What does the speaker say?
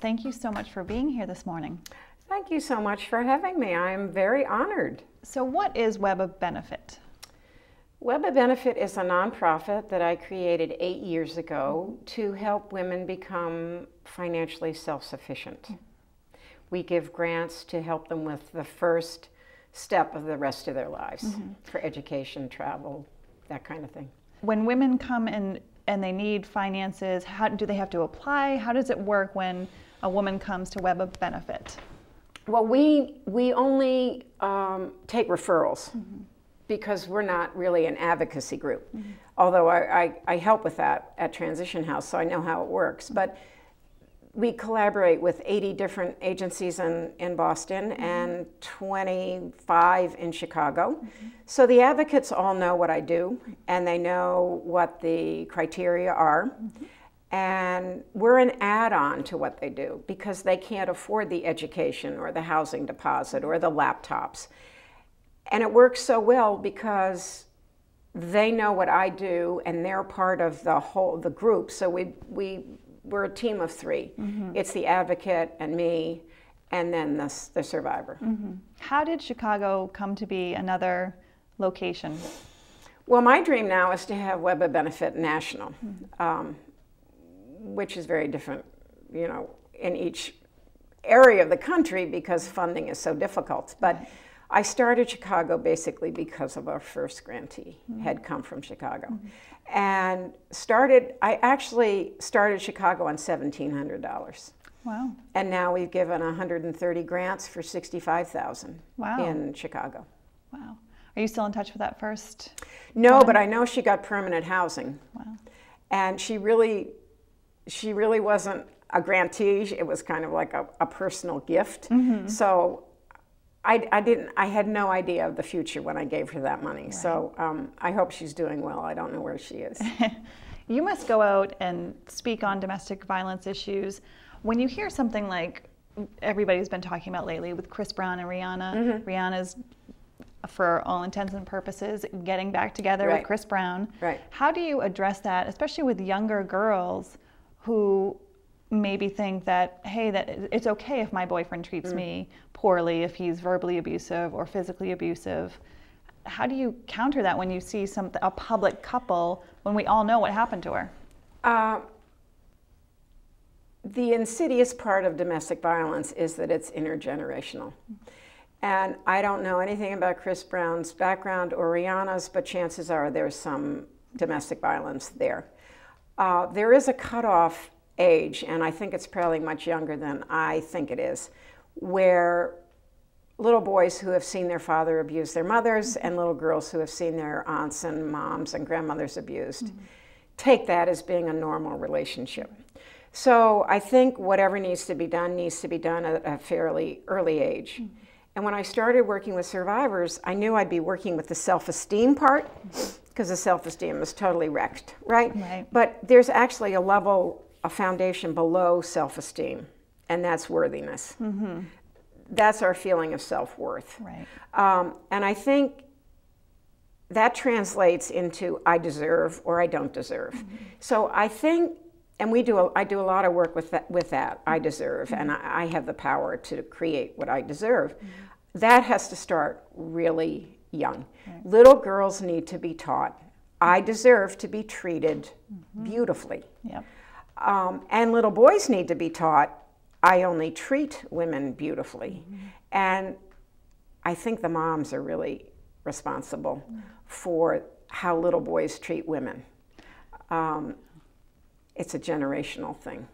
thank you so much for being here this morning. Thank you so much for having me. I'm very honored. So what is Web of Benefit? Web of Benefit is a nonprofit that I created 8 years ago to help women become financially self-sufficient. We give grants to help them with the first step of the rest of their lives for education, travel, that kind of thing. When women come in and they need finances, how do they have to apply? How does it work when a woman comes to Web of Benefit? Well, we only take referrals because we're not really an advocacy group. Although I help with that at Transition House, so I know how it works. But we collaborate with 80 different agencies in Boston and 25 in Chicago. So the advocates all know what I do, and they know what the criteria are. And we're an add-on to what they do because they can't afford the education or the housing deposit or the laptops. And it works so well because they know what I do and they're part of the group. So we're a team of three. It's the advocate and me and then the survivor. How did Chicago come to be another location? Well, my dream now is to have Web of Benefit national, which is very different, you know, in each area of the country because funding is so difficult. But I started Chicago basically because of our first grantee had come from Chicago. And I actually started Chicago on $1,700. Wow. And now we've given 130 grants for $65,000 in Chicago. Wow. Are you still in touch with that first? No, but I know she got permanent housing. Wow. And she really wasn't a grantee. It was kind of like a personal gift. So I had no idea of the future when I gave her that money. Right. So I hope she's doing well. I don't know where she is. You must go out and speak on domestic violence issues. When you hear something like everybody's been talking about lately with Chris Brown and Rihanna, Rihanna's, for all intents and purposes, getting back together with Chris Brown. Right. How do you address that, especially with younger girls who maybe think that, hey, that it's okay if my boyfriend treats me poorly, if he's verbally abusive or physically abusive? How do you counter that when you see a public couple, when we all know what happened to her? The insidious part of domestic violence is that it's intergenerational. And I don't know anything about Chris Brown's background or Rihanna's, but chances are there's some domestic violence there. There is a cutoff age, and I think it's probably much younger than I think it is, where little boys who have seen their father abuse their mothers and little girls who have seen their aunts and moms and grandmothers abused take that as being a normal relationship. So I think whatever needs to be done at a fairly early age. And when I started working with survivors, I knew I'd be working with the self-esteem part because the self-esteem is totally wrecked, right? But there's actually a foundation below self-esteem, and that's worthiness. That's our feeling of self-worth. Right. And I think that translates into I deserve or I don't deserve. So I think, and I do a lot of work with that I deserve, and I have the power to create what I deserve. That has to start really young. Little girls need to be taught, I deserve to be treated beautifully. And little boys need to be taught, I only treat women beautifully. And I think the moms are really responsible for how little boys treat women. It's a generational thing.